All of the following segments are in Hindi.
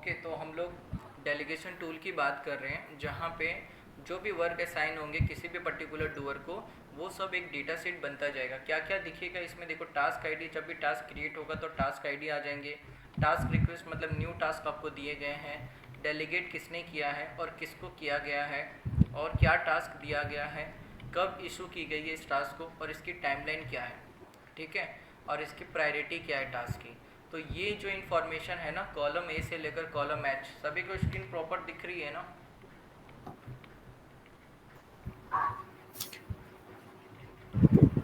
ओके, तो हम लोग डेलीगेशन टूल की बात कर रहे हैं, जहाँ पे जो भी वर्क असाइन होंगे किसी भी पर्टिकुलर डूअर को, वो सब एक डेटा सेट बनता जाएगा। क्या क्या दिखेगा इसमें, देखो टास्क आईडी, जब भी टास्क क्रिएट होगा तो टास्क आईडी आ जाएंगे। टास्क रिक्वेस्ट मतलब न्यू टास्क आपको दिए गए हैं, डेलीगेट किसने किया है और किसको किया गया है, और क्या टास्क दिया गया है, कब इशू की गई है इस टास्क को, और इसकी टाइमलाइन क्या है, ठीक है, और इसकी प्रायोरिटी क्या है टास्क की। तो ये जो इन्फॉर्मेशन है ना, कॉलम ए से लेकर कॉलम एच, सभी को स्क्रीन प्रॉपर दिख रही है ना?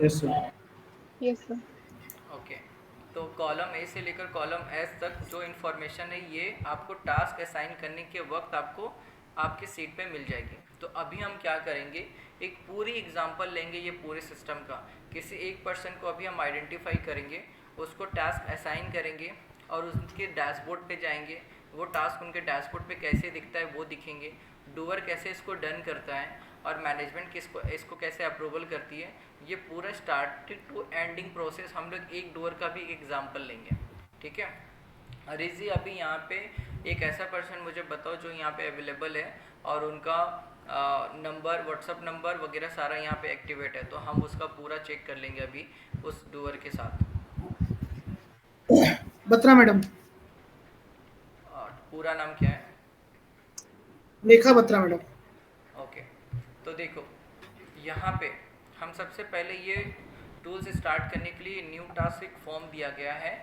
Yes sir. Yes sir. Okay, तो कॉलम ए से लेकर कॉलम एच तक जो इन्फॉर्मेशन है, ये आपको टास्क असाइन करने के वक्त आपको आपके सीट पे मिल जाएगी। तो अभी हम क्या करेंगे, एक पूरी एग्जांपल लेंगे ये पूरे सिस्टम का। किसी एक पर्सन को अभी हम आइडेंटिफाई करेंगे, उसको टास्क असाइन करेंगे और उनके डैशबोर्ड पे जाएंगे। वो टास्क उनके डैशबोर्ड पे कैसे दिखता है वो दिखेंगे, डूअर कैसे इसको डन करता है, और मैनेजमेंट किसको इसको कैसे अप्रूवल करती है। ये पूरा स्टार्टिंग टू एंडिंग प्रोसेस हम लोग एक डूअर का भी एग्जांपल लेंगे, ठीक है। रिजी, अभी यहाँ पे एक ऐसा पर्सन मुझे बताओ जो यहाँ पे अवेलेबल है और उनका नंबर, व्हाट्सअप नंबर वगैरह सारा यहाँ पे एक्टिवेट है, तो हम उसका पूरा चेक कर लेंगे अभी उस डूअर के साथ। बत्रा मैडम। और पूरा नाम क्या है? लेखा बत्रा मैडम। ओके, तो देखो यहाँ पे हम सबसे पहले ये टूल्स स्टार्ट करने के लिए न्यू टास्क एक फॉर्म दिया गया है।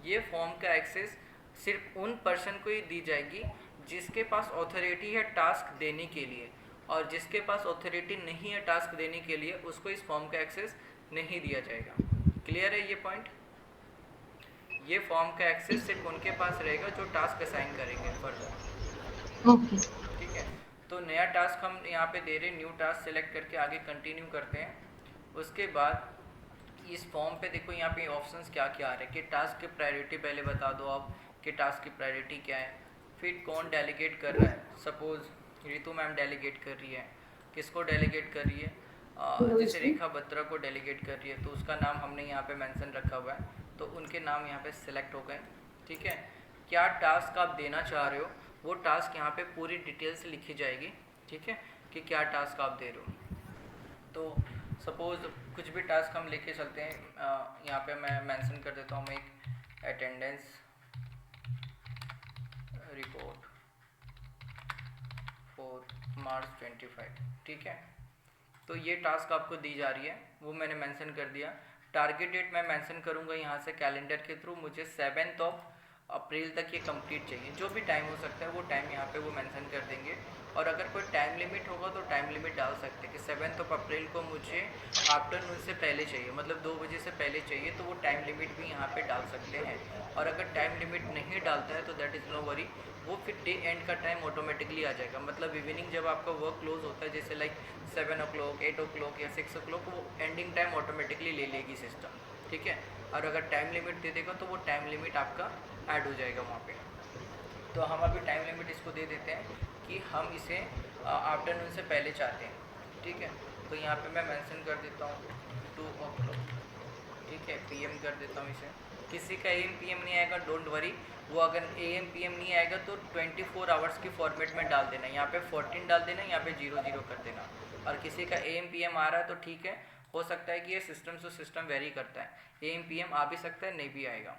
ये फॉर्म का एक्सेस सिर्फ उन पर्सन को ही दी जाएगी जिसके पास ऑथोरिटी है टास्क देने के लिए, और जिसके पास ऑथोरिटी नहीं है टास्क देने के लिए उसको इस फॉर्म का एक्सेस नहीं दिया जाएगा। क्लियर है ये पॉइंट? ये फॉर्म का एक्सेस सिर्फ उनके पास रहेगा जो टास्क असाइन करेंगे फर्दर। ओके। ठीक है, तो नया टास्क हम यहाँ पे दे रहे हैं, न्यू टास्क सेलेक्ट करके आगे कंटिन्यू करते हैं। उसके बाद इस फॉर्म पे देखो यहाँ पे ऑप्शंस क्या क्या आ रहे हैं कि टास्क की प्रायोरिटी पहले बता दो आप कि टास्क की प्रायोरिटी क्या है, फिर कौन डेलीगेट कर रहा है। सपोज रितु मैम डेलीगेट कर रही है, किसको डेलीगेट कर रही है, जैसे रेखा बत्रा को डेलीगेट कर रही है, तो उसका नाम हमने यहाँ पे मेंशन रखा हुआ है, तो उनके नाम यहाँ पे सिलेक्ट हो गए। ठीक है, क्या टास्क आप देना चाह रहे हो वो टास्क यहाँ पे पूरी डिटेल से लिखी जाएगी, ठीक है, कि क्या टास्क आप दे रहे हो। तो सपोज कुछ भी टास्क हम लेके चलते हैं, यहाँ पे मैं मेंशन कर देता हूँ, मैं एक अटेंडेंस रिपोर्ट फॉर मार्च 25, ठीक है। तो ये टास्क आपको दी जा रही है, वो मैंने मेंशन कर दिया। टारगेट डेट मैं मेंशन करूँगा यहाँ से कैलेंडर के थ्रू, मुझे 7 अप्रैल तक ये कंप्लीट चाहिए। जो भी टाइम हो सकता है वो टाइम यहाँ पे वो मेंशन कर देंगे, और अगर कोई टाइम लिमिट होगा तो टाइम लिमिट डाल सकते हैं कि 7 अप्रैल को मुझे आफ्टरनून से पहले चाहिए, मतलब 2 बजे से पहले चाहिए, तो वो टाइम लिमिट भी यहाँ पे डाल सकते हैं। और अगर टाइम लिमिट नहीं डालता है तो दैट इज़ नो वरी, वो फिर डे एंड का टाइम ऑटोमेटिकली आ जाएगा। मतलब इवनिंग जब आपका वर्क क्लोज होता है, जैसे लाइक 7 8 या 6 वो एंडिंग टाइम ऑटोमेटिकली ले लेगी सिस्टम, ठीक है। और अगर टाइम लिमिट दे देगा तो वो टाइम लिमिट आपका ऐड हो जाएगा वहाँ पे। तो हम अभी टाइम लिमिट इसको दे देते हैं कि हम इसे आफ्टरनून से पहले चाहते हैं, ठीक है। तो यहाँ पे मैं मेंशन कर देता हूँ 2 o'clock, ठीक है, PM कर देता हूँ इसे। किसी का AM PM नहीं आएगा, डोंट वरी, वो अगर AM PM नहीं आएगा तो 24 आवर्स की फॉर्मेट में डाल देना, यहाँ पे 14 डाल देना, यहाँ पे 00 कर देना। और किसी का AM PM आ रहा है तो ठीक है, हो सकता है कि ये सिस्टम से सिस्टम वेरी करता है, AM PM आ भी सकता है, नहीं भी आएगा,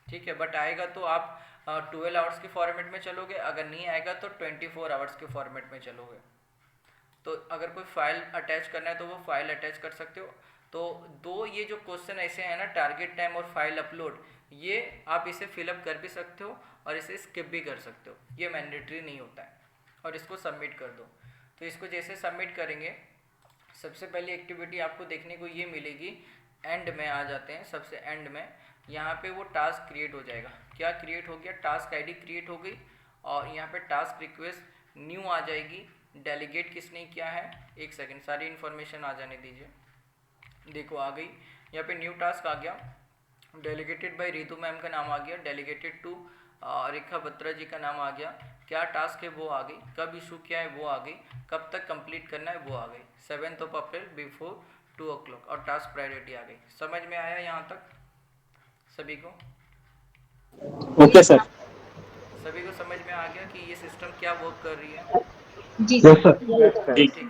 ठीक है। बट आएगा तो आप 12 आवर्स के फॉर्मेट में चलोगे, अगर नहीं आएगा तो 24 आवर्स के फॉर्मेट में चलोगे। तो अगर कोई फाइल अटैच करना है तो वो फाइल अटैच कर सकते हो। तो दो ये जो क्वेश्चन ऐसे हैं ना, टारगेट टाइम और फाइल अपलोड, ये आप इसे फिलअप कर भी सकते हो और इसे स्किप भी कर सकते हो, ये मैंडेटरी नहीं होता है। और इसको सबमिट कर दो। तो इसको जैसे सबमिट करेंगे, सबसे पहली एक्टिविटी आपको देखने को ये मिलेगी, एंड में आ जाते हैं, सबसे एंड में यहाँ पे वो टास्क क्रिएट हो जाएगा। क्या क्रिएट हो गया, टास्क आईडी क्रिएट हो गई, और यहाँ पे टास्क रिक्वेस्ट न्यू आ जाएगी, डेलीगेट किसने किया है, एक सेकंड सारी इन्फॉर्मेशन आ जाने दीजिए। देखो आ गई, यहाँ पे न्यू टास्क आ गया, डेलीगेटेड बाय रितु मैम का नाम आ गया, डेलीगेटेड टू रेखा बत्रा जी का नाम आ गया, क्या टास्क है वो आ गई, कब इशू किया है वो आ गई, कब तक कंप्लीट करना है वो आ गई, 7 अप्रैल बिफोर 2 o'clock, और टास्क प्रायोरिटी आ गई। समझ में आया यहाँ तक सभी को? Okay sir. सभी को समझ में आ गया कि ये सिस्टम क्या वर्क कर रही है? जी यस सर। सर जी। ठीक है।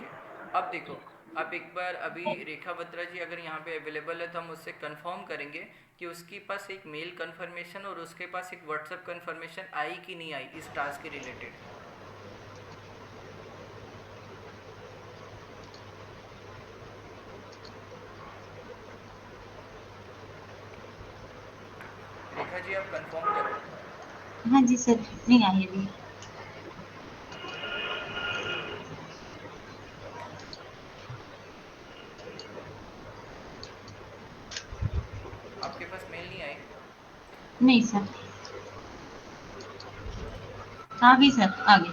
अब देखो, अब एक बार अभी रेखा बत्रा जी अगर यहाँ पे अवेलेबल है तो हम उससे कंफर्म करेंगे कि उसके पास एक मेल कंफर्मेशन और उसके पास एक व्हाट्सएप कंफर्मेशन आई कि नहीं आई इस टास्क के रिलेटेड। रेखा जी आप कंफर्म करो। हाँ जी सर, नहीं आई अभी। आपके पास मेल नहीं आई? नहीं सर, आ गई सर, आ गई।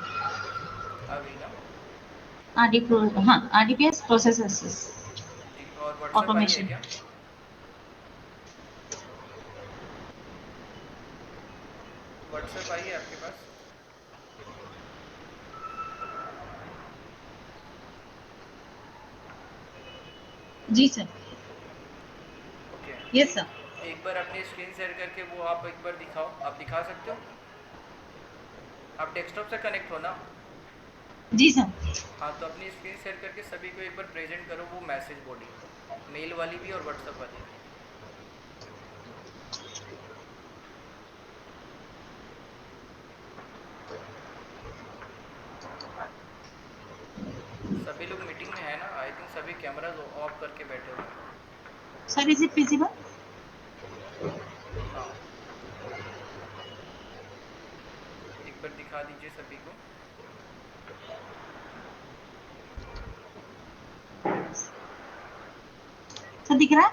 आ गई ना? आरडी प्रो, हाँ आरडीपीएस प्रोसेस एक्सेस जी, और व्हाट्सएप आई है ऑटोमेशन। क्या? व्हाट्सएप आई है आपके पास? जी सर। ओके। Yes sir. एक बार अपनी स्क्रीन शेयर करके वो आप एक बार दिखाओ, आप दिखा सकते हो? आप डेस्कटॉप से कनेक्ट हो ना? जी सर। हाँ, तो अपनी स्क्रीन शेयर करके सभी को एक बार प्रेजेंट करो वो मैसेज बॉडी, मेल वाली भी और व्हाट्सएप वाली भी। सभी लोग मीटिंग में है ना? आई थिंक सभी कैमराज ऑफ करके बैठे हुए हैं। Sir is it visible? हाँ, एक बार दिखा दीजिए सभी को। सर दिख रहा है?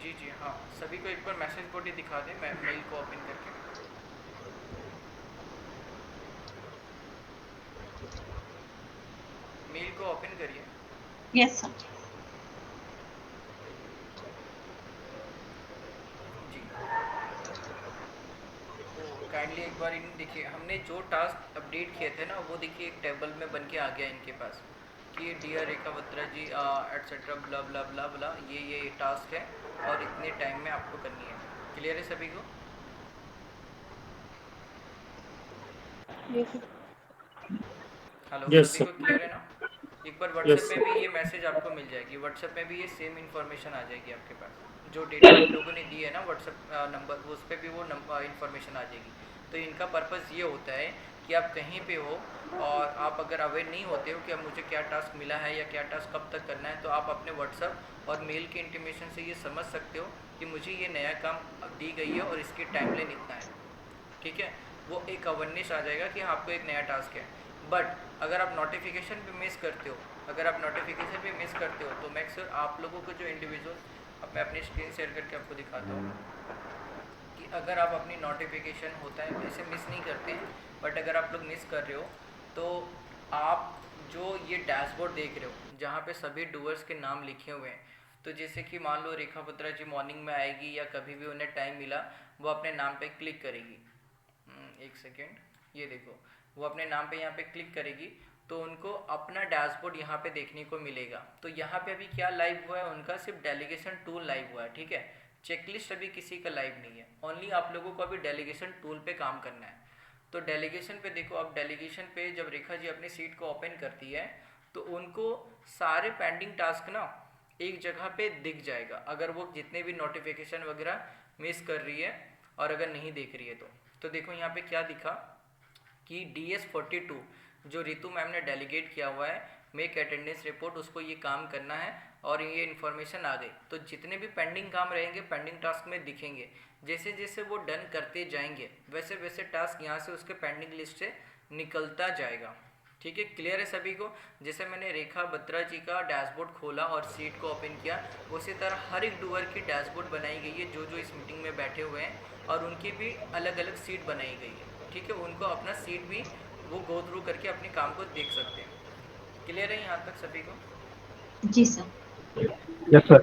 जी जी हाँ, सभी को एक बार मैसेज बॉडी दिखा दें, मैं मेल को ओपन करके। मेल को ओपन करिए। Yes sir. जी, तो काइंडली एक बार इन देखिए, हमने जो टास्क अपडेट किए थे ना वो देखिए एक टेबल में बन के आ गया इनके पास कि डियर रेखा बत्रा जी एटसेट्रा ब्ला ब्ला ब्ला ब्ला, ये टास्क है और इतने टाइम में आपको करनी है। क्लियर है सभी को? हेलो, Yes, सभी sir. को क्लियर है ना? एक बार व्हाट्सएप पे भी ये मैसेज आपको मिल जाएगी, व्हाट्सएप पे भी ये सेम इन्फॉर्मेशन आ जाएगी आपके पास, जो डेटा आप लोगों ने दी है ना व्हाट्सएप नंबर, उस पर भी वो इन्फॉर्मेशन आ जाएगी। तो इनका पर्पज़ ये होता है कि आप कहीं पे हो और आप अगर अवेयर नहीं होते हो कि अब मुझे क्या टास्क मिला है या क्या टास्क कब तक करना है, तो आप अपने व्हाट्सएप और मेल के इंटीमेशन से ये समझ सकते हो कि मुझे ये नया काम दी गई है और इसकी टाइमलाइन इतना है। ठीक है, वो एक अवेयरनेस आ जाएगा कि आपको एक नया टास्क है। बट अगर आप नोटिफिकेशन पे मिस करते हो, अगर आप नोटिफिकेशन पे मिस करते हो तो मेक श्योर आप लोगों को जो इंडिविजुअल, अब मैं अपनी स्क्रीन शेयर करके आपको दिखाता हूँ कि अगर आप अपनी नोटिफिकेशन होता है वैसे मिस नहीं करते हैं, बट अगर आप लोग मिस कर रहे हो तो आप जो ये डैशबोर्ड देख रहे हो जहाँ पे सभी डूअर्स के नाम लिखे हुए हैं, तो जैसे कि मान लो रेखा बत्रा जी मॉर्निंग में आएगी या कभी भी उन्हें टाइम मिला वो अपने नाम पे क्लिक करेगी। एक सेकेंड, ये देखो वो अपने नाम पे यहाँ पे क्लिक करेगी तो उनको अपना डैशबोर्ड यहाँ पे देखने को मिलेगा। तो यहाँ पे अभी क्या लाइव हुआ है उनका, सिर्फ डेलीगेशन टूल लाइव हुआ है। ठीक है, चेकलिस्ट अभी किसी का लाइव नहीं है, ओनली आप लोगों को अभी डेलीगेशन टूल पे काम करना है। तो डेलीगेशन पे देखो, अब डेलीगेशन पे जब रेखा जी अपनी सीट को ओपन करती है तो उनको सारे पेंडिंग टास्क ना एक जगह पे दिख जाएगा, अगर वो जितने भी नोटिफिकेशन वगैरह मिस कर रही है और अगर नहीं देख रही है तो देखो यहाँ पे क्या दिखा कि DS42 जो रितु मैम ने डेलीगेट किया हुआ है मेक अटेंडेंस रिपोर्ट, उसको ये काम करना है और ये इन्फॉर्मेशन आ गई। तो जितने भी पेंडिंग काम रहेंगे पेंडिंग टास्क में दिखेंगे, जैसे जैसे वो डन करते जाएंगे वैसे वैसे टास्क यहाँ से उसके पेंडिंग लिस्ट से निकलता जाएगा। ठीक है, क्लियर है सभी को? जैसे मैंने रेखा बत्रा जी का डैशबोर्ड खोला और सीट को ओपन किया, उसी तरह हर एक डूअर की डैशबोर्ड बनाई गई है जो जो इस मीटिंग में बैठे हुए हैं, और उनकी भी अलग अलग सीट बनाई गई है। ठीक है, उनको अपना सीट भी वो गो थ्रू करके अपने काम को देख सकते हैं। क्लियर है यहाँ तक सभी को? जी सर। Yes sir.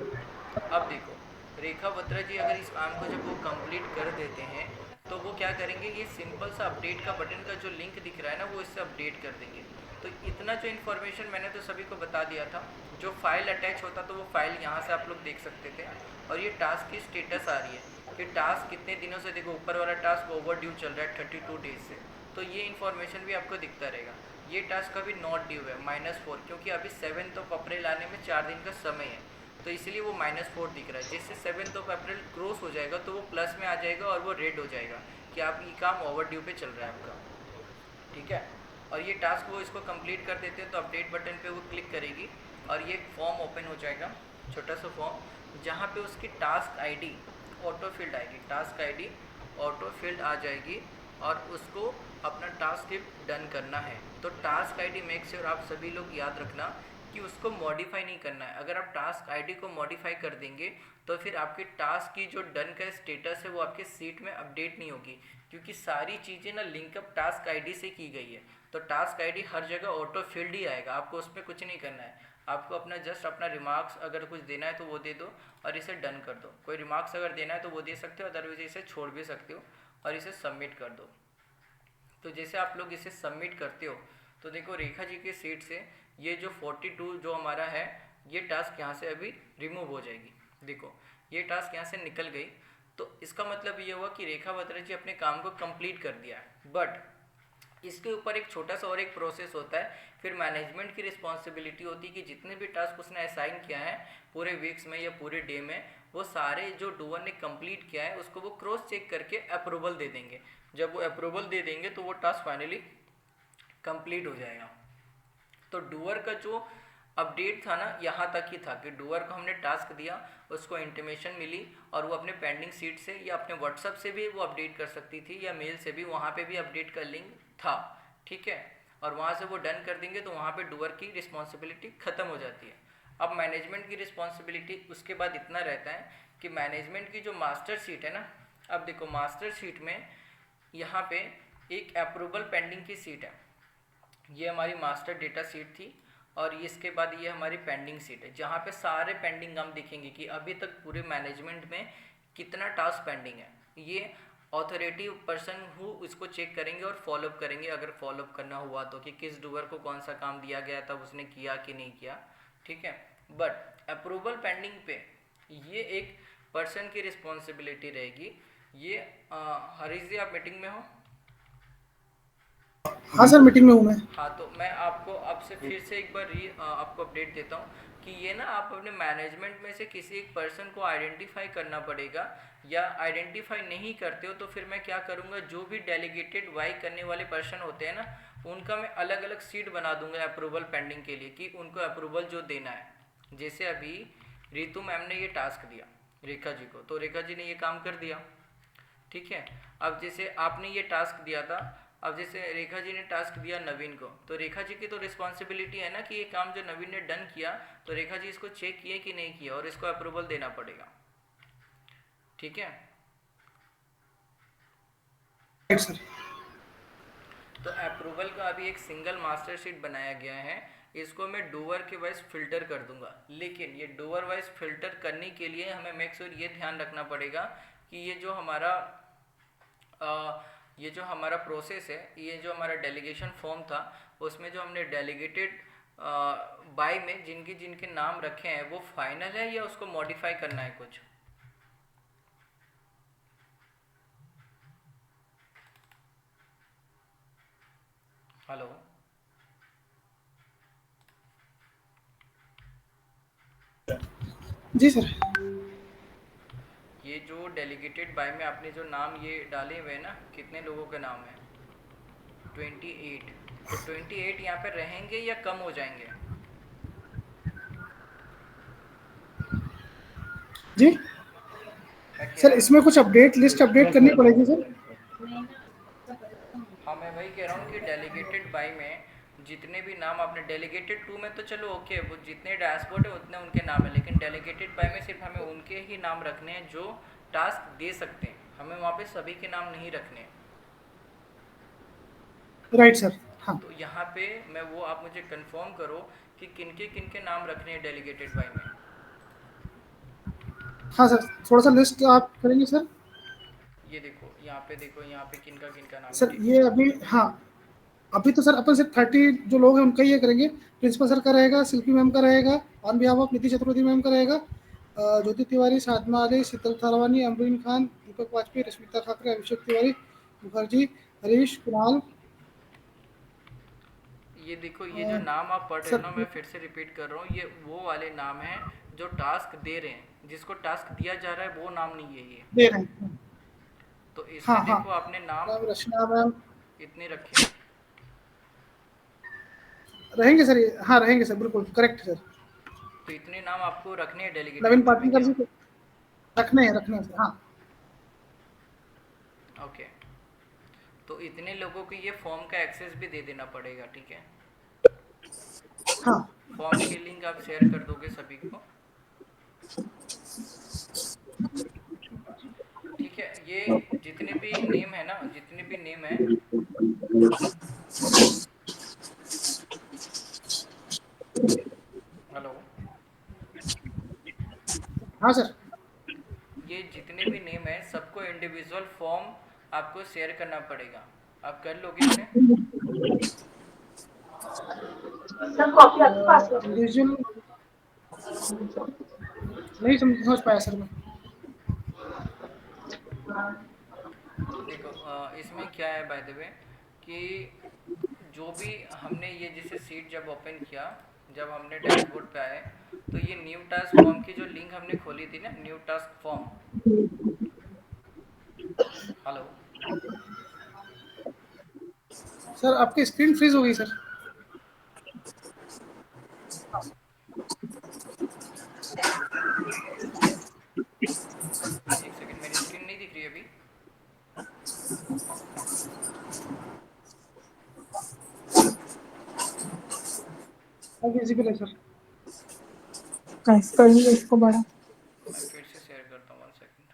अब देखो, रेखा बत्रा जी अगर इस काम को जब वो कंप्लीट कर देते हैं तो वो क्या करेंगे, ये सिंपल सा अपडेट का बटन का जो लिंक दिख रहा है ना वो इससे अपडेट कर देंगे। तो इतना जो इन्फॉर्मेशन मैंने तो सभी को बता दिया था, जो फाइल अटैच होता तो वो फाइल यहाँ से आप लोग देख सकते थे, और ये टास्क की स्टेटस आ रही है कि टास्क कितने दिनों से, देखो ऊपर वाला टास्क ओवर ड्यू चल रहा है 32 डेज से, तो ये इन्फॉर्मेशन भी आपको दिखता रहेगा। ये टास्क अभी नॉट ड्यू है -4, क्योंकि अभी 7 अप्रैल आने में 4 दिन का समय है, तो इसलिए वो -4 दिख रहा है। जैसे 7 अप्रैल क्रॉस हो जाएगा तो वो प्लस में आ जाएगा और वो रेड हो जाएगा कि आप ये काम ओवर ड्यू पे चल रहा है आपका, ठीक है। और ये टास्क वो इसको कंप्लीट कर देते हैं तो अपडेट बटन पे वो क्लिक करेगी और ये फॉर्म ओपन हो जाएगा, छोटा सा फॉर्म, जहाँ पे उसकी टास्क आईडी ऑटो फिल्ड आएगी, टास्क आईडी ऑटो फिल्ड आ जाएगी और उसको अपना टास्क डन करना है। तो टास्क आईडी मेक श्योर आप सभी लोग याद रखना कि उसको मॉडिफाई नहीं करना है। अगर आप टास्क आईडी को मॉडिफाई कर देंगे तो फिर आपके टास्क की जो डन का स्टेटस है वो आपके सीट में अपडेट नहीं होगी, क्योंकि सारी चीज़ें ना लिंकअप टास्क आईडी से की गई है। तो टास्क आईडी हर जगह ऑटो फिल्ड ही आएगा, आपको उसमें कुछ नहीं करना है। आपको अपना जस्ट अपना रिमार्क्स अगर कुछ देना है तो वो दे दो और इसे डन कर दो। कोई रिमार्क्स अगर देना है तो वो दे सकते हो, अदरवाइज इसे छोड़ भी सकते हो और इसे सबमिट कर दो। तो जैसे आप लोग इसे सबमिट करते हो तो देखो रेखा जी के सीट से ये जो 42 जो हमारा है ये टास्क यहाँ से अभी रिमूव हो जाएगी। देखो ये टास्क यहाँ से निकल गई, तो इसका मतलब ये हुआ कि रेखा बत्रा जी अपने काम को कंप्लीट कर दिया है। बट इसके ऊपर एक छोटा सा और एक प्रोसेस होता है, फिर मैनेजमेंट की रिस्पॉन्सिबिलिटी होती है कि जितने भी टास्क उसने असाइन किया है पूरे वीक्स में या पूरे डे में, वो सारे जो डूअर ने कंप्लीट किया है उसको वो क्रॉस चेक करके अप्रूवल दे देंगे। जब वो अप्रूवल दे देंगे तो वो टास्क फाइनली कंप्लीट हो जाएगा। तो डूअर का जो अपडेट था ना यहाँ तक ही था कि डूअर को हमने टास्क दिया, उसको इंटीमेशन मिली और वो अपने पेंडिंग सीट से या अपने व्हाट्सएप से भी वो अपडेट कर सकती थी या मेल से भी, वहाँ पे भी अपडेट का लिंक था, ठीक है। और वहाँ से वो डन कर देंगे तो वहाँ पे डूअर की रिस्पॉन्सिबिलिटी ख़त्म हो जाती है। अब मैनेजमेंट की रिस्पॉन्सिबिलिटी उसके बाद इतना रहता है कि मैनेजमेंट की जो मास्टर सीट है ना, अब देखो मास्टर सीट में यहाँ पे एक अप्रूवल पेंडिंग की सीट है, ये हमारी मास्टर डेटा सीट थी और इसके बाद ये हमारी पेंडिंग सीट है जहाँ पे सारे पेंडिंग हम देखेंगे कि अभी तक पूरे मैनेजमेंट में कितना टास्क पेंडिंग है। ये ऑथोरिटी पर्सन हु इसको चेक करेंगे और फॉलोअप करेंगे, अगर फॉलोअप करना हुआ तो, कि किस डूअर को कौन सा काम दिया गया था उसने किया कि नहीं किया, ठीक है। बट अप्रूवल पेंडिंग पे ये एक पर्सन की रिस्पॉन्सिबिलिटी रहेगी। ये हरीश जी आप मीटिंग में हो? हाँ सर मीटिंग में हूँ मैं। हाँ तो मैं आपको अब से फिर से एक बार आपको अपडेट देता हूँ कि ये ना आप अपने मैनेजमेंट में से किसी एक पर्सन को आइडेंटिफाई करना पड़ेगा, या आइडेंटिफाई नहीं करते हो तो फिर मैं क्या करूँगा, जो भी डेलीगेटेड वाई करने वाले पर्सन होते हैं ना उनका मैं अलग अलग सीट बना दूंगा अप्रूवल पेंडिंग के लिए कि उनको अप्रूवल जो देना है। जैसे अभी रितु मैम ने ये टास्क दिया रेखा जी को, तो रेखा जी ने ये काम कर दिया, ठीक है। अब जैसे आपने ये टास्क दिया था, अब जैसे रेखा जी ने टास्क दिया नवीन को, तो रेखा जी की तो रिस्पॉन्सिबिलिटी है ना कि ये काम जो नवीन ने डन किया तो रेखा जी इसको चेक किए कि नहीं किया और इसको अप्रूवल देना पड़ेगा, ठीक है। Right sir. तो अप्रूवल का अभी एक सिंगल मास्टर शीट बनाया गया है, इसको मैं डूअर के वाइज फिल्टर कर दूंगा। लेकिन ये डूअर वाइज फिल्टर करने के लिए हमें मेक श्योर ये ध्यान रखना पड़ेगा कि ये जो हमारा प्रोसेस है, ये जो हमारा डेलीगेशन फॉर्म था उसमें जो हमने डेलीगेटेड बाय में जिनके जिनके नाम रखे हैं वो फाइनल है या उसको मॉडिफाई करना है कुछ? हेलो जी सर। ये जो डेलीगेटेड बाय में आपने जो नाम ये डाले हुए हैं ना, कितने लोगों के नाम है? 28। तो 28 यहाँ पे रहेंगे या कम हो जाएंगे? जी मैं कह सर, रहा हूँ, इसमें कुछ अपडेट लिस्ट अपडेट करनी पड़ेगी सर। हाँ मैं वही कह रहा हूँ कि डेलीगेटेड बाय में जितने भी नाम आपने, डेलीगेटेड 2 में तो चलो ओके, वो जितने डैशबोर्ड है उतने उनके नाम है, लेकिन डेलीगेटेड बाय में सिर्फ हमें उनके ही नाम रखने हैं जो टास्क दे सकते हैं, हमें वहाँ पे सभी के नाम नहीं रखने हैं। Right sir. हाँ तो यहाँ पे मैं वो आप मुझे कंफर्म करो कि किनके नाम रखने हैं डेलीगेटेड बाय में। हाँ सर, थोड़ा सा लिस्ट आप करेंगे सर? ये देखो यहाँ पे किनका नाम है, सर ठीक ये अभी, हाँ अभी तो सर अपन सिर्फ 30 जो लोग हैं उनका ही ये करेंगे। प्रिंसिपल सर का रहेगा, शिल्पी मैम का रहेगा, ऑन बिहाफ ऑफ नीति चतुर्वेदी मैम का रहेगा, ज्योति तिवारी, साधना अली, शीतल थारवानी, अमरीन खान, दीपक वाजपेयी, रश्मिता ठाकरे, अभिषेक तिवारी, मुखर्जी, हरीश, कुणाल। ये देखो, ये जो नाम आप पढ़ रहे हो सर ना, मैं फिर से रिपीट कर रहा हूँ, ये वो वाले नाम हैं जो टास्क दे रहे हैं, जिसको टास्क दिया जा रहा है वो नाम नहीं है ये। दे रहे हैं। तो हाँ इसमें हाँ, देखो आपने नाम मैम रचना मैम इतने रखे हैं। रहेंगे सर, ये हाँ रहेंगे सर, बिल्कुल करेक्ट सर। तो इतने नाम आपको रखने हैं नवीन डेलीगेटेड वे में पाटनकर क्या? जी को रखने हैं सर, हाँ। ओके, तो इतने लोगों को ये फॉर्म का एक्सेस भी दे देना पड़ेगा, ठीक है? हाँ फॉर्म की लिंक आप शेयर कर दोगे सभी को, ठीक है? ये जितने भी नेम है ना, जितने भी नेम है, हेलो, हाँ सर। ये जितने भी नेम है सबको इंडिविजुअल फॉर्म आपको शेयर करना पड़ेगा। आप कर लोगे इसे? सर कॉपी आपके पास है? इंडिविजुअल नहीं समझ पाया सर मैं। देखो, इसमें क्या है बाय द वे, कि जो भी हमने ये जैसे सीट जब ओपन किया, जब हमने डैशबोर्ड पे आए, तो ये न्यू टास्क फॉर्म की जो लिंक हमने खोली थी ना, new task form, hello, sir आपकी स्क्रीन फ्रीज हो गई सर। एक सेकंड, मेरी स्क्रीन नहीं दिख रही अभी। विजिबल है सर। कैसे करेंगे इसको बड़ा? मैं फिर से शेयर करता हूँ, 1 सेकंड।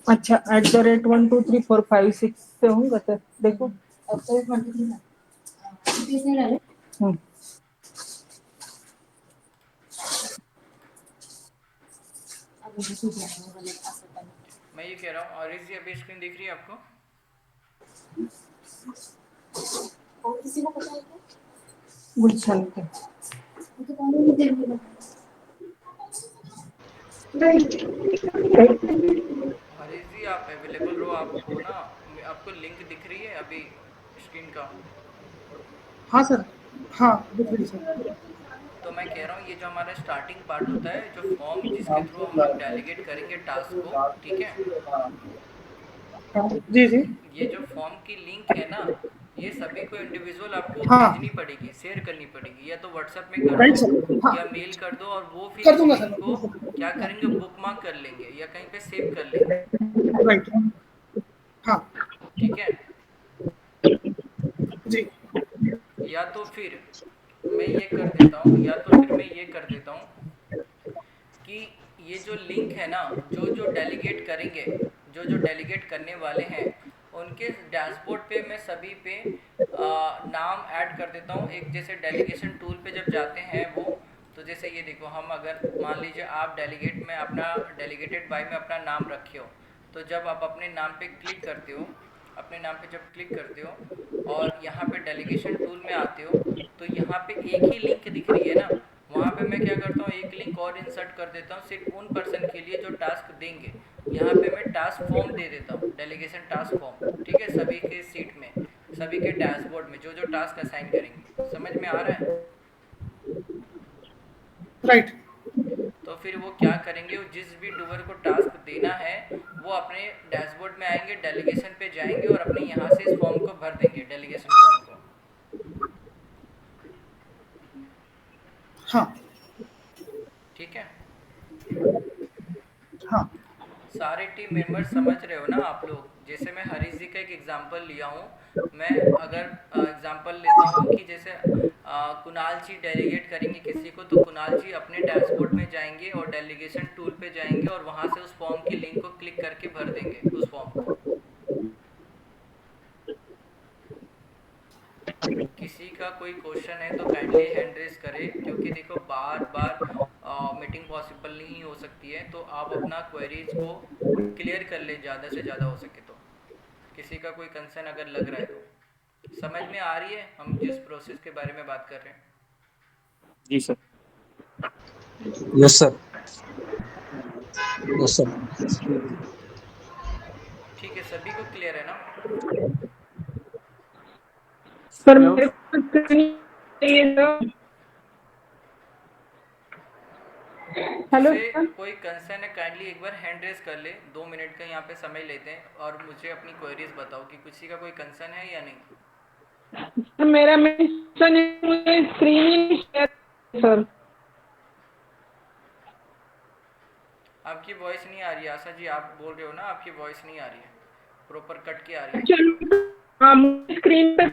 अच्छा, @1 2 3 4 5 6 से होंगे सर, देखो। हम्म, मैं ये कह रहा हूँ, और जी अभी स्क्रीन दिख रही है आपको? गुलशन के हरीश जी आप अवेलेबल रहो, आप हो ना? आपको लिंक दिख रही है अभी स्क्रीन का? हाँ सर, हाँ दिख रही सर। तो मैं कह रहा हूँ, ये जो हमारा स्टार्टिंग पार्ट होता है, जो फॉर्म जिसके थ्रू हम लोग डेलीगेट करेंगे टास्क को, ठीक है? जी जी। ये जो फॉर्म की लिंक है ना, ये सभी को इंडिविजुअल आपको हाँ भेजनी पड़ेगी, शेयर करनी पड़ेगी, या तो व्हाट्सएप में कर राइट दो सर, हाँ या मेल कर दो, और वो फिर कर इस दूंगा लिंक सर, को क्या करेंगे, बुकमार्क कर लेंगे या कहीं पे सेव कर लेंगे, राइट। हाँ ठीक है? जी। या तो फिर मैं ये कर देता हूँ, या तो फिर मैं ये कर देता हूँ कि ये जो लिंक है ना, जो जो डेलीगेट करेंगे, जो जो डेलीगेट करने वाले हैं, उनके डैशबोर्ड पे मैं सभी पे नाम ऐड कर देता हूँ। एक जैसे डेलीगेशन टूल पे जब जाते हैं वो, तो जैसे ये देखो, हम अगर मान लीजिए आप डेलीगेट में अपना डेलीगेटेड बाय में अपना नाम रखे हो, तो जब आप अपने नाम पे क्लिक करते हो, अपने नाम पे जब क्लिक करते हो और यहाँ पे डेलीगेशन टूल में आते हो, तो यहाँ पे एक ही लिंक दिख रही है ना, वहाँ पे मैं क्या करता हूँ, एक लिंक और इंसर्ट कर देता हूँ सिर्फ उन पर्सन के लिए जो टास्क देंगे। यहाँ पे मैं टास्क फॉर्म दे देता हूँ, डेलीगेशन टास्क फॉर्म, ठीक है? सभी के सीट में, सभी के डैशबोर्ड में जो जो टास्क असाइन करेंगे। समझ में आ रहा है? राइट। तो फिर वो क्या करेंगे, वो जिस भी डूअर को टास्क देना है, वो अपने डैशबोर्ड में आएंगे, डेलीगेशन पे जाएंगे और अपने यहाँ से इस फॉर्म को भर देंगे, डेलीगेशन फॉर्म को, हाँ ठीक है? हाँ सारे टीम मेंबर्स समझ रहे हो ना आप लोग? जैसे मैं हरीश जी का एक एग्जांपल लिया हूँ, मैं अगर एग्जांपल लेता हूँ कि जैसे कुणाल जी डेलीगेट करेंगे किसी को, तो कुणाल जी अपने डैशबोर्ड में जाएंगे और डेलीगेशन टूल पे जाएंगे और वहाँ से उस फॉर्म की लिंक को क्लिक करके भर देंगे उस फॉर्म को। किसी का कोई क्वेश्चन है तो काइंडली हैंड रेज करे, क्योंकि देखो बार बार मीटिंग पॉसिबल नहीं हो सकती है, तो आप अपना क्वेरीज को क्लियर कर ले ज़्यादा से ज़्यादा हो सके तो। किसी का कोई कंसर्न अगर लग रहा है तो समझ में आ रही है हम जिस प्रोसेस के बारे में बात कर रहे हैं? जी sir. Yes sir. Yes sir. ठीक है, सभी को क्लियर है ना? सर हेलो मेरे को चाहिए सर। हेलो जिससे सर। कोई कंसर्न है काइंडली एक बार हैंड रेस कर ले, 2 मिनट का यहाँ पे समय लेते हैं और मुझे अपनी क्वेरीज बताओ कि किसी का कोई कंसर्न है या नहीं। सर मेरा मेंशन मुझे स्क्रीन ही नहीं शेयर सर। आपकी वॉइस नहीं आ रही है आशा जी, आप बोल रहे हो ना, आपकी वॉइस नहीं आ रही है, प्रॉपर कट के आ रही है। एक्चुअली हाँ, मुझे स्क्रीन पे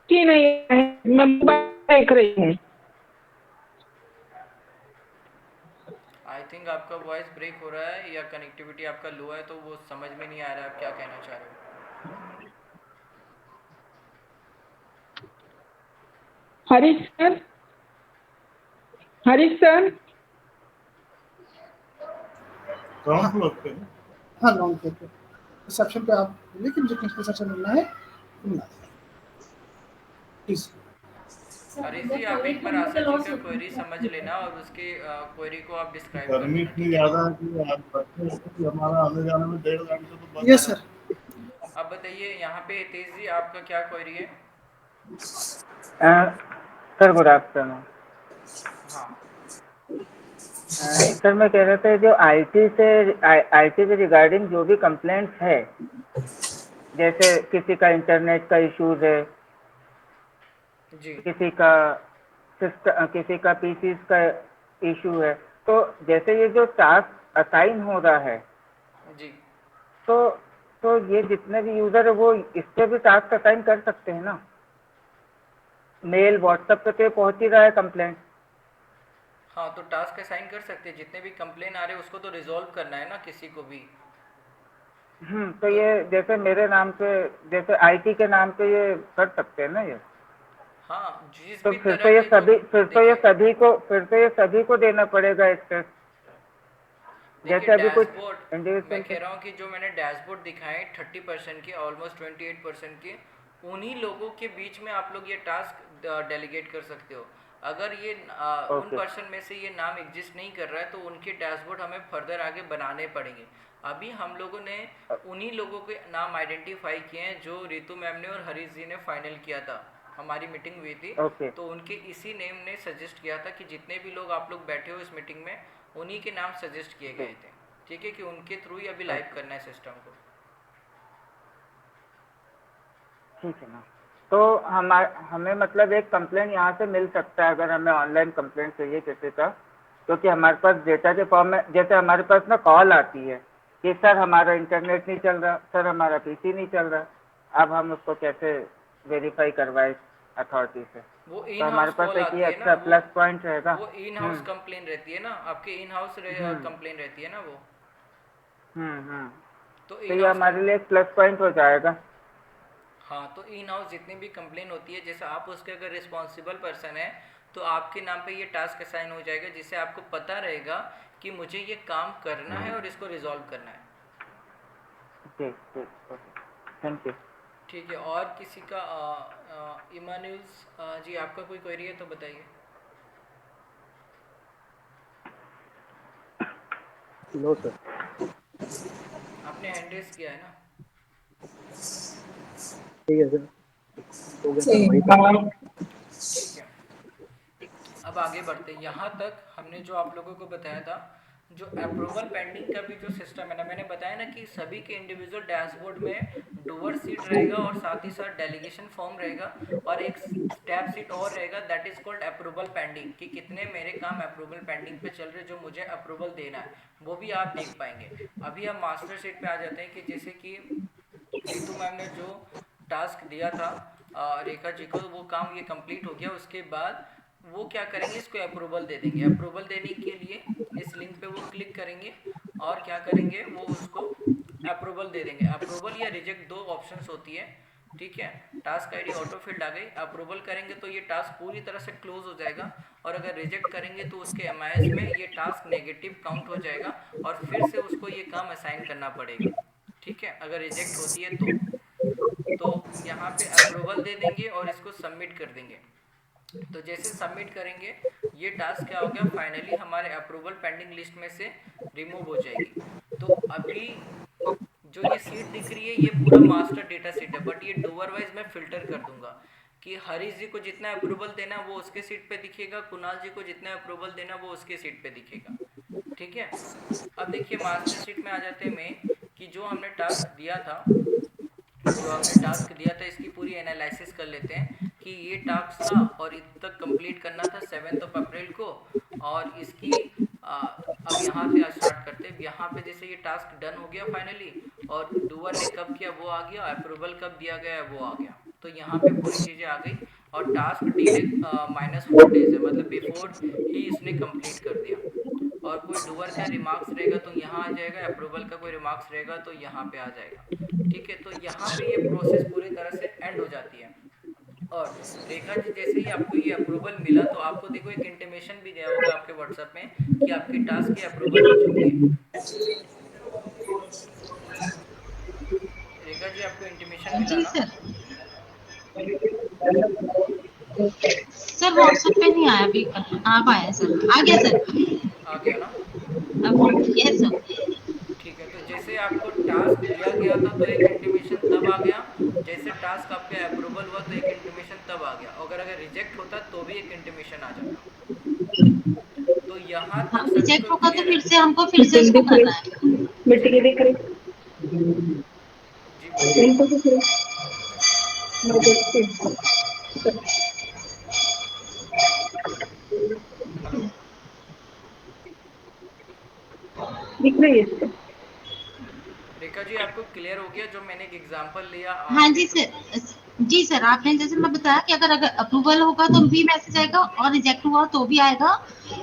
ही नहीं है, मैं मोबाइल देख रही हूँ। आई थिंक आपका वॉइस ब्रेक हो रहा है या कनेक्टिविटी आपका लो है, तो वो समझ में नहीं आ रहा है आप क्या कहना चाह रहे हो। Harish sir, Harish sir. Ground floor पे हाँ, ग्राउंड फ्लोर पे रिसेप्शन पे आप बोलिए कि मुझे प्रिंसिपल सर से मिलना है, मिलना है प्लीज। हरीश जी, आप एक बार आशा जी का क्वेरी समझ लेना और उसके क्वेरी को आप डिस्क्राइब कर गर्मी देना, इतनी ठीक है? ज्यादा है कि आज बच्चे हैं कि हमारा आने जाने में 1.5 घंटे तो बस यस सर। अब बताइए यहाँ पे हितेश जी, आपका क्या क्वेरी है? Sir good afternoon. हाँ सर मैं कह रहा था जो आईटी से रिगार्डिंग जो भी कंप्लेंट्स है, जैसे किसी का इंटरनेट का इश्यूज है, जी किसी का किसी का पीसीस का इशू है, तो जैसे ये जो टास्क असाइन हो रहा है, जी तो तो ये जितने भी यूजर है वो इस पे भी टास्क असाइन कर सकते हैं ना? मेल व्हाट्सएप पे तो पहुंच ही रहा है कंप्लेंट। हाँ, तो टास्क असाइन कर सकते हैं, जितने भी कंप्लेन आ रहे हैं उसको तो रिजॉल्व करना है ना किसी को भी। तो तो ये जैसे मेरे नाम पे, जैसे आईटी के नाम पे ये कर सकते हैं ना ये? हाँ, जिस तो भी तरह के जो देखिए फिर तो ये सभी को देना पड़ेगा एक्सेस। देखिए जैसे अभी कुछ डैशबोर्ड मैं इंडिविजुअल कह रहा हूँ कि जो मैंने डैशबोर्ड दिखाए 30% के, ऑलमोस्ट 28% के, उन्हीं लोगों के बीच में आप लोग ये टास्क डेलीगेट कर सकते हो। अगर ये उन ओके पर्सन में से ये नाम एग्जिस्ट नहीं कर रहा है तो उनके डैशबोर्ड हमें फर्दर आगे बनाने पड़ेंगे। अभी हम लोगों ने उन्हीं लोगों के नाम आइडेंटिफाई किए हैं जो रितु मैम ने और हरीश जी ने फाइनल किया था, हमारी मीटिंग हुई थी। ओके तो उनके इसी नेम ने सजेस्ट किया था कि जितने भी लोग आप लोग बैठे हो इस मीटिंग में, उन्हीं के नाम सजेस्ट किए गए थे, ठीक है? कि उनके थ्रू ही अभी लाइव करना है सिस्टम को। ठीक है ना? तो हमें मतलब एक कंप्लेंट यहाँ से मिल सकता है अगर हमें ऑनलाइन कंप्लेंट चाहिए किसी का, क्योंकि हमारे पास डेटा के फॉर्म में, जैसे हमारे पास ना कॉल आती है कि सर हमारा इंटरनेट नहीं चल रहा, सर हमारा पीसी नहीं चल रहा, अब हम उसको कैसे वेरीफाई करवाए अथॉरिटी से? वो तो इन हमारे हाउस पास कॉल एक आती ये है ना, अच्छा प्लस पॉइंट रहेगा। वो इन हाउस कंप्लेन रहती है ना, आपके इन हाउस हम्म कंप्लेन रहती है ना वो। हम्म। तो तो इन ये हाउस हमारे लिए एक प्लस पॉइंट हो जाएगा। हाँ, तो इन हाउस जितनी भी कंप्लेन होती है, जैसे आप उसके अगर रिस्पॉन्सिबल पर्सन है तो आपके नाम पे ये टास्क असाइन हो जाएगा, जिससे आपको पता रहेगा कि मुझे ये काम करना है और इसको रिजॉल्व करना है। ठीक ठीक ओके, थैंक यू। ठीक है, और किसी का इमानुअल जी, आपका कोई क्वेरी है तो बताइए। No sir. आपने हैंड रेस किया है ना? ठीक है सर, हो गया सर, वही था। ठीक है, अब आगे बढ़ते हैं। यहाँ तक हमने जो आप लोगों को बताया था, जो अप्रूवल पेंडिंग का भी जो सिस्टम है ना, मैंने बताया ना कि सभी के इंडिविजुअल डैशबोर्ड में डूअर सीट रहेगा और साथ ही साथ डेलीगेशन फॉर्म रहेगा और एक टैब सीट और रहेगा, that is called approval pending, कि कितने मेरे काम अप्रूवल पेंडिंग पे चल रहे जो मुझे अप्रूवल देना है, वो भी आप देख पाएंगे। अभी हम मास्टर शीट पे आ जाते हैं कि जैसे कि रितु मैम ने जो टास्क दिया था रेखा जी को, वो काम ये कंप्लीट हो गया। उसके बाद वो क्या करेंगे, इसको अप्रूवल दे देंगे। अप्रूवल देने के लिए इस लिंक पे वो क्लिक करेंगे और क्या करेंगे, वो उसको अप्रूवल दे देंगे। अप्रूवल या रिजेक्ट दो ऑप्शंस होती है, ठीक है? टास्क आईडी ऑटो फिल्ड आ गई। अप्रूवल करेंगे तो ये टास्क पूरी तरह से क्लोज हो जाएगा, और अगर रिजेक्ट करेंगे तो उसके एमआईएस में ये टास्क नेगेटिव काउंट हो जाएगा और फिर से उसको ये काम असाइन करना पड़ेगा, ठीक है? अगर रिजेक्ट होती है तो यहाँ पे अप्रूवल दे देंगे और इसको सबमिट कर देंगे। तो जैसे सबमिट करेंगे, ये टास्क क्या हो गया, फाइनली हमारे अप्रूवल पेंडिंग लिस्ट में से रिमूव हो जाएगी। अभी जो ये सीट दिख रही है ये पूरा मास्टर डेटा सीट है, बट ये डोवर वाइज मैं फिल्टर कर दूंगा कि हरीश जी को जितना अप्रूवल देना वो उसके सीट पे दिखेगा, कुणाल जी को जितना अप्रूवल देना वो उसके सीट पे दिखेगा। ठीक है, अब देखिए मास्टर सीट में आ जाते हैं में कि जो हमने टास्क दिया था, इसकी पूरी एनालिसिस कर लेते हैं कि ये टास्क था और इत तक कंप्लीट करना था 7 अप्रैल को, और इसकी अब यहाँ से स्टार्ट करते हैं। यहाँ पे जैसे ये टास्क डन हो गया फाइनली, और डूअर ने कब किया वो आ गया, अप्रूवल कब दिया गया है वो आ गया, तो यहाँ पे पूरी चीज़ें आ गई। और टास्क डिले -4 डेज है, मतलब बिफोर ही इसने कंप्लीट कर दिया। और कोई डूअर का रिमार्क्स रहेगा तो यहाँ आ जाएगा, अप्रूवल का कोई रिमार्क्स रहेगा तो यहाँ पे आ जाएगा। ठीक है, तो यहाँ पे ये प्रोसेस पूरी तरह से एंड हो जाती है। और रेखा जी जैसे ही आपको ये अप्रूवल मिला तो आपको देखो एक इंटीमेशन भी गया होगा आपके व्हाट्सएप में कि आपकी टास्क की अप्रूवल हो चुकी है। रेखा जी आपको इंटीमेशन मिला जी ना? सर व्हाट्सएप पे नहीं आया अभी, आप आए सर, आ गया सर, आ गया ना? अब यस सर। ठीक है, तो जैसे आपको टास्क दिया गया था तो एक इंटीमेशन तब आ गया, जैसे टास्क आपका अप्रूवल हुआ तो एक इंटीमेशन तब आ गया, अगर रिजेक्ट होता तो भी एक इंटीमेशन आ जाता। तो यहाँ हाँ, तक सभी रिजेक्ट को होगा तो क्लियर फिर है? से हमको फिर से इसको करना है। मिट्टी के देख रही जी बोलिए। इनको तो फिर मैं देखती हूँ। हेलो दिख रही है इसको। रेखा जी आपको क्लियर हो गया जो मैंने एक एग्जांपल लिया हाँ आपके? जी सर, जी सर, आपने जैसे मैं बताया कि अगर अप्रूवल होगा तो भी मैसेज आएगा, और रिजेक्ट हुआ तो भी आएगा,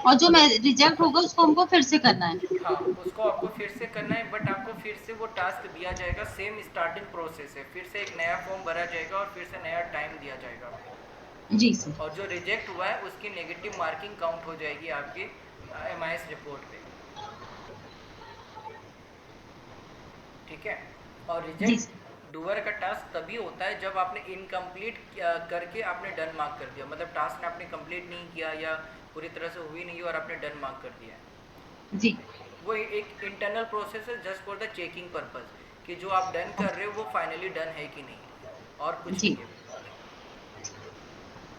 और जो रिजेक्ट होगा उसको हमको फिर से करना है। हाँ, उसको आपको फिर से करना है, बट आपको फिर से वो टास्क दिया जाएगा, सेम स्टार्टिंग प्रोसेस है, फिर से एक नया फॉर्म भरा जाएगा और फिर से नया टाइम दिया जाएगा आपको। जी सर। और जो रिजेक्ट हुआ है उसकी नेगेटिव मार्किंग काउंट हो जाएगी आपकी MIS रिपोर्ट पे। ठीक है, और जी रिजेक्ट सर। डूअर का टास्क तभी होता है जब आपने इनकम्प्लीट करके आपने डन मार्क कर दिया, मतलब टास्क ने आपने कंप्लीट नहीं किया या पूरी तरह से हुई नहीं और आपने डन मार्क कर दिया है। जी वो एक इंटरनल प्रोसेस है just for the checking purpose कि जो आप डन कर रहे हो वो फाइनली डन है कि नहीं, और कुछ जी नहीं है।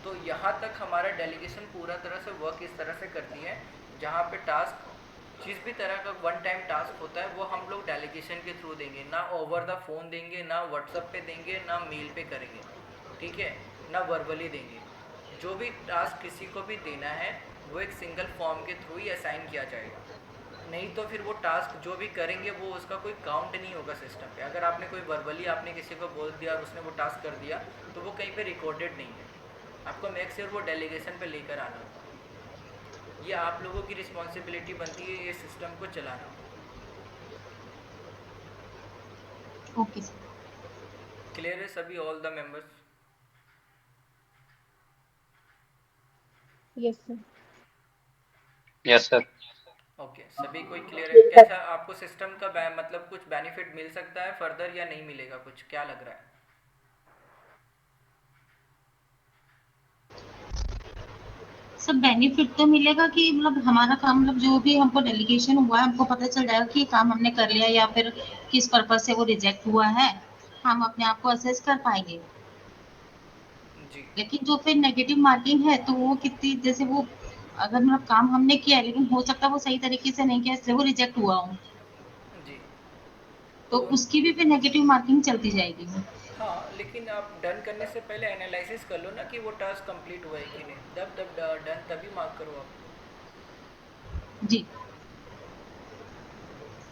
तो यहाँ तक हमारा डेलीगेशन पूरा तरह से वर्क इस तरह से करती है, जहाँ पे टास्क जिस भी तरह का वन टाइम टास्क होता है वो हम लोग डेलीगेशन के थ्रू देंगे, ना ओवर द फोन देंगे, ना व्हाट्सएप पे देंगे, ना मेल पे करेंगे। ठीक है, ना वर्बली देंगे। जो भी टास्क किसी को भी देना है वो एक सिंगल फॉर्म के थ्रू ही असाइन किया जाएगा, नहीं तो फिर वो टास्क जो भी करेंगे वो उसका कोई काउंट नहीं होगा सिस्टम पे। अगर आपने कोई वर्बली आपने किसी को बोल दिया और उसने वो टास्क कर दिया तो वो कहीं पे रिकॉर्डेड नहीं है, आपको मेक श्योर वो डेलीगेशन पे लेकर आना होगा। ये आप लोगों की रिस्पॉन्सिबिलिटी बनती है ये सिस्टम को चलाना। Okay sir. क्लियर है सभी, all the members? Yes sir. Yes sir. Okay, सभी कोई क्लियर है? कैसा आपको सिस्टम का मतलब कुछ बेनिफिट मिल सकता है फर्दर या नहीं मिलेगा, कुछ क्या लग रहा है? सब बेनिफिट तो मिलेगा कि मतलब हमारा काम, मतलब जो भी हमको डेलीगेशन हुआ है हमको पता चल जाएगा कि ये काम हमने कर लिया या फिर किस पर्पज से वो रिजेक्ट हुआ है, हम अपने आप को असेस कर पाएंगे। जी लेकिन जो फिर नेगेटिव मार्किंग है तो वो कितनी, जैसे वो अगर मतलब काम हमने किया है लेकिन हो सकता है वो सही तरीके से नहीं किया, इसलिए वो रिजेक्ट हुआ हो, जी। तो तो उसकी भी फिर नेगेटिव मार्किंग चलती जाएगी। हाँ, लेकिन आप डन करने से पहले एनालिसिस कर लो ना कि वो टास्क कंप्लीट हुआ है कि नहीं, जब डन तभी मार्क करो आप। जी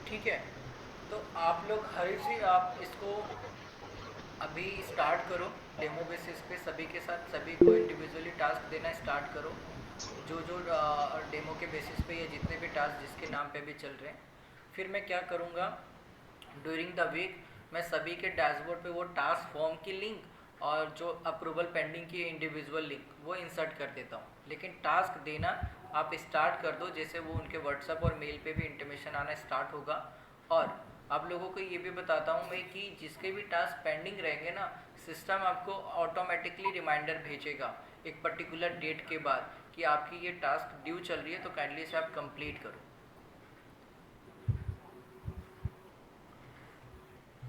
ठीक है, तो आप लोग हर चीज आप इसको अभी स्टार्ट करो डेमो बेसिस पे, सभी के साथ सभी को इंडिविजुअली टास्क देना स्टार्ट करो, जो जो डेमो के बेसिस पे ये जितने भी टास्क जिसके नाम पे भी चल रहे हैं। फिर मैं क्या करूँगा, ड्यूरिंग द वीक मैं सभी के डैशबोर्ड पे वो टास्क फॉर्म की लिंक और जो अप्रूवल पेंडिंग की इंडिविजुअल लिंक वो इंसर्ट कर देता हूँ। लेकिन टास्क देना आप स्टार्ट कर दो, जैसे वो उनके व्हाट्सएप और मेल पे भी इंटीमेशन आना स्टार्ट होगा। और आप लोगों को ये भी बताता हूँ मैं कि जिसके भी टास्क पेंडिंग रहेंगे ना, सिस्टम आपको ऑटोमेटिकली रिमाइंडर भेजेगा एक पर्टिकुलर डेट के बाद कि आपकी ये टास्क ड्यू चल रही है, तो काइंडली इसे आप कंप्लीट करो।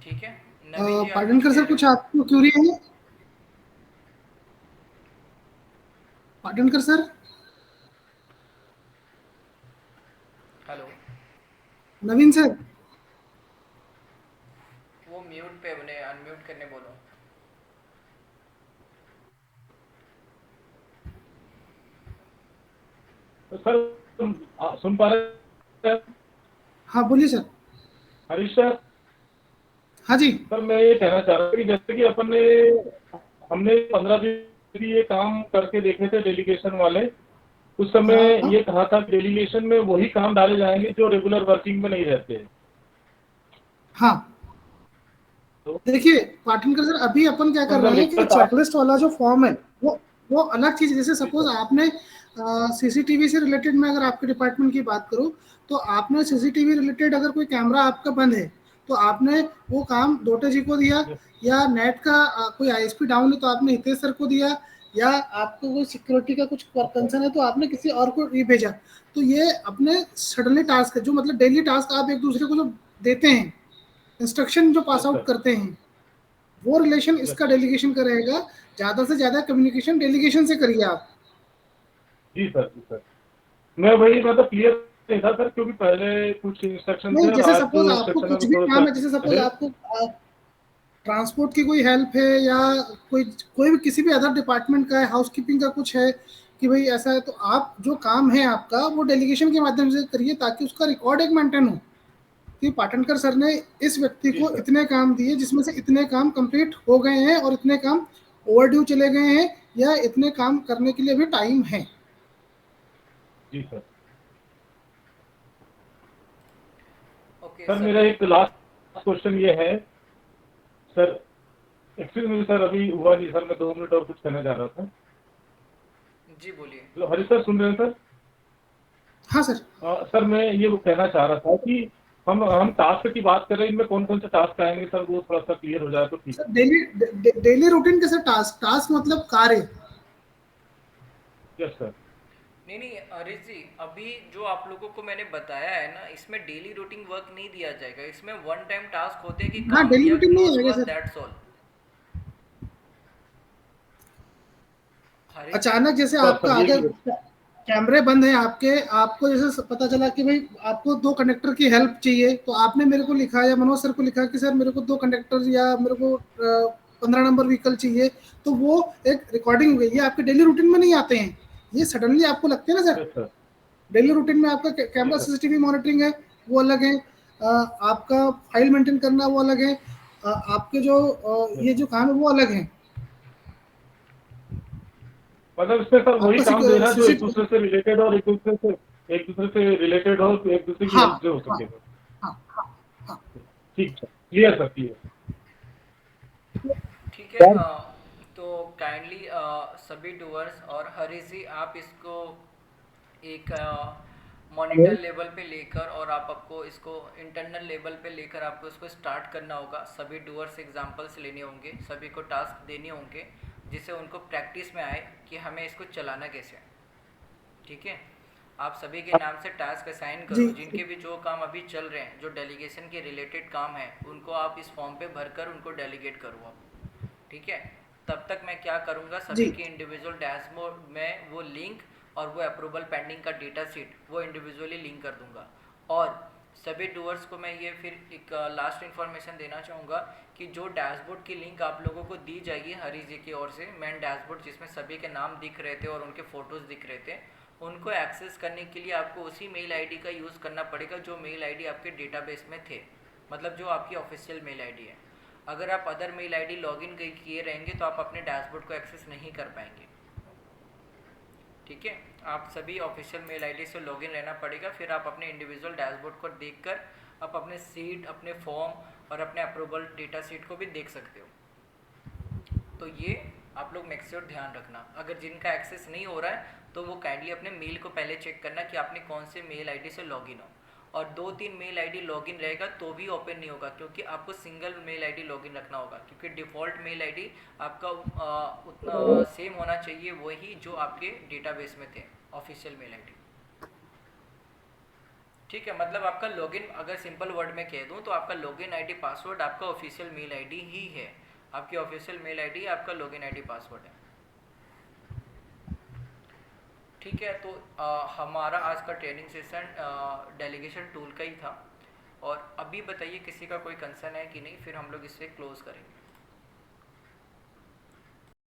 ठीक है नवीन जी, आप पाटनकर कुछ सर कह कुछ रहे आपको क्यूरी है? पाटनकर सर, हो? हेलो, नवीन सर। वो म्यूट पे, उन्हें अनम्यूट करने बोलो। सर सुन पा रहे हैं? हाँ बोलिए सर। हरीश सर, हाँ जी। सर मैं ये कहना चाह रहा था कि जैसे कि हमने 15 दिन ये काम करके देखे थे डेलीगेशन वाले। उस समय हाँ ये कहा था कि डेलीगेशन में वही काम डाले जाएंगे जो रेगुलर वर्किंग में नहीं रहते। हाँ, तो देखिए पाटनकर सर, अभी अपन क्या कर मतलब रहे हैं कि रेगुलर टास्क। चेकलिस्ट वाला जो फॉर्म है वो अलग चीज। जैसे जी सपोज सर। आपने सीसीटीवी से रिलेटेड, में अगर आपके डिपार्टमेंट की बात करूं, तो आपने सीसीटीवी रिलेटेड अगर कोई कैमरा आपका बंद है, तो आपने वो काम दोटे जी को दिया, या नेट का कोई आईएसपी डाउन है तो आपने हितेश सर को दिया, या आपको कोई सिक्योरिटी का कुछ कंसर्न है तो आपने किसी और को ये भेजा। तो ये अपने सडनली टास्क है, जो मतलब डेली टास्क आप एक दूसरे को जो देते हैं, इंस्ट्रक्शन जो पास यस आउट सर। करते हैं, वो रिलेशन यस इसका सर। डेलीगेशन का रहेगा। ज्यादा से ज्यादा कम्युनिकेशन डेलीगेशन से करिए आप। जी सर। जी सर, मैं वही मतलब क्लियर नहीं था सर, क्योंकि पहले कुछ इंस्ट्रक्शन थे नहीं, और जैसे आज सपोज जो आपको इंस्ट्रक्शन है कुछ वो भी थोड़ा काम सा है, जैसे सपोज है। आपको ट्रांसपोर्ट की कोई हेल्प है, या कोई भी किसी भी अदर डिपार्टमेंट का है, हाउसकीपिंग का कुछ है कि भाई ऐसा है, तो आप जो काम है आपका वो डेलीगेशन के माध्यम से करिए, ताकि उसका रिकॉर्ड एक मेंटेन हो कि पाटनकर सर ने इस व्यक्ति जी को सर। इतने काम दिए, जिसमें से इतने काम कंप्लीट हो गए हैं और इतने काम ओवरड्यू चले गए हैं, या इतने काम करने के लिए भी टाइम है। जी सर। ओके सर मेरा सभी। एक लास्ट क्वेश्चन ये है सर। एक्चुअली मुझे सर अभी हुआ नहीं सर, मैं 2 मिनट और कुछ कहना चाह रहा था। जी बोलिए। तो हरीश सर सुन रहे हैं सर? हाँ सर। सर मैं ये वो कहना चाह रहा था कि हम टास्क की बात कर रहे हैं, इनमें कौन कौन से टास्क आएंगे सर, वो थोड़ा सा क्लियर हो जाए तो ठीक सर है। डेली रूटीन कैसे टास्क? टास्क मतलब कार्य। Yes sir. नहीं नहीं हरीश जी, अभी जो आप लोगों को मैंने बताया है ना, इसमें डेली रूटीन वर्क नहीं दिया जाएगा। इसमें वन टाइम टास्क होते हैं कि हाँ, काम डेली किया, रूटीन नहीं क्लोज आएगा हुआ, sir. That's all. Harish ji. अचानक जैसे सर आपका सर आगे ये कैमरे बंद है आपके, आपको जैसे पता चला कि भाई आपको 2 कंडक्टर की हेल्प चाहिए, तो आपने मेरे को लिखा या मनोज सर को लिखा कि सर मेरे को 2 कंडक्टर, या मेरे को 15 नंबर व्हीकल चाहिए, तो वो एक रिकॉर्डिंग हो गई। ये आपके डेली रूटीन में नहीं आते हैं, ये सडनली आपको लगते हैं ना sir. Yes sir. Daily routine में आपका जी कैमरा सर। सीसीटीवी मॉनिटरिंग है, वो अलग है। आपका फाइल मेंटेन करना वो अलग है। आपके जो यस। ये जो काम है वो अलग है। मतलब इसमें सर वही काम आपका देना जो एक सीसीटीवी। दूसरे से रिलेटेड और एक दूसरे से रिलेटेड हो, तो एक दूसरे की हाँ हेल्प जो हो हाँ सके सर। हाँ हाँ हाँ। ठीक सर, क्लियर सर, क्लियर। ठीक है। तो काइंडली सभी डूअर्स और हरीश जी, आप इसको एक मॉनिटर लेवल पे लेकर, और आप आपको इसको इंटरनल लेवल पे लेकर आपको इसको स्टार्ट करना होगा। सभी डूअर्स एग्जांपल्स लेने होंगे, सभी को टास्क देने होंगे, जिससे उनको प्रैक्टिस में आए कि हमें इसको चलाना कैसे है। ठीक है, आप सभी के नाम से टास्क असाइन जी। करो। जिनके भी जो काम अभी चल रहे हैं, जो डेलीगेशन के रिलेटेड काम है, उनको आप इस फॉर्म पे भरकर उनको डेलीगेट करो आप। ठीक है, तब तक मैं क्या करूँगा, जी। सभी के इंडिविजुअल डैशबोर्ड में वो लिंक और वो अप्रूवल पेंडिंग का डेटा शीट वो इंडिविजुअली लिंक कर दूंगा। और सभी डूअर्स को मैं ये फिर एक लास्ट इन्फॉर्मेशन देना चाहूँगा कि जो डैशबोर्ड की लिंक आप लोगों को दी जाएगी हरी जी की ओर से, मेन डैशबोर्ड जिसमें सभी के नाम दिख रहे थे और उनके फ़ोटोज़ दिख रहे थे, उनको एक्सेस करने के लिए आपको उसी मेल आईडी का यूज़ करना पड़ेगा जो मेल आईडी आपके डेटाबेस में थे, मतलब जो आपकी ऑफिशियल मेल आईडी है। अगर आप अदर मेल आईडी लॉगिन किए रहेंगे तो आप अपने डैशबोर्ड को एक्सेस नहीं कर पाएंगे। ठीक है, आप सभी ऑफिशियल मेल आईडी से लॉगिन रहना पड़ेगा, फिर आप अपने इंडिविजुअल डैशबोर्ड को देखकर आप अपने सीट, अपने फॉर्म और अपने अप्रूवल डेटा सीट को भी देख सकते हो। तो ये आप लोग मेक श्योर ध्यान रखना। अगर जिनका एक्सेस नहीं हो रहा है तो वो काइंडली अपने मेल को पहले चेक करना कि आपने कौन से मेल आईडी से लॉगिन हो। और 2-3 मेल आईडी लॉगिन रहेगा तो भी ओपन नहीं होगा, क्योंकि आपको सिंगल मेल आईडी लॉगिन रखना होगा, क्योंकि डिफ़ॉल्ट मेल आईडी आपका उतना सेम होना चाहिए वही जो आपके डेटाबेस में थे, ऑफिशियल मेल आईडी। ठीक है, मतलब आपका लॉगिन, अगर सिंपल वर्ड में कह दूं तो आपका लॉगिन आईडी पासवर्ड आपका ऑफिशियल मेल आईडी ही है। आपकी ऑफिशियल मेल आईडी आपका लॉगिन आईडी पासवर्ड है। ठीक है, तो हमारा आज का ट्रेनिंग सेशन डेलीगेशन टूल का ही था। और अभी बताइए किसी का कोई कंसर्न है कि नहीं, फिर हम लोग इसे क्लोज करेंगे।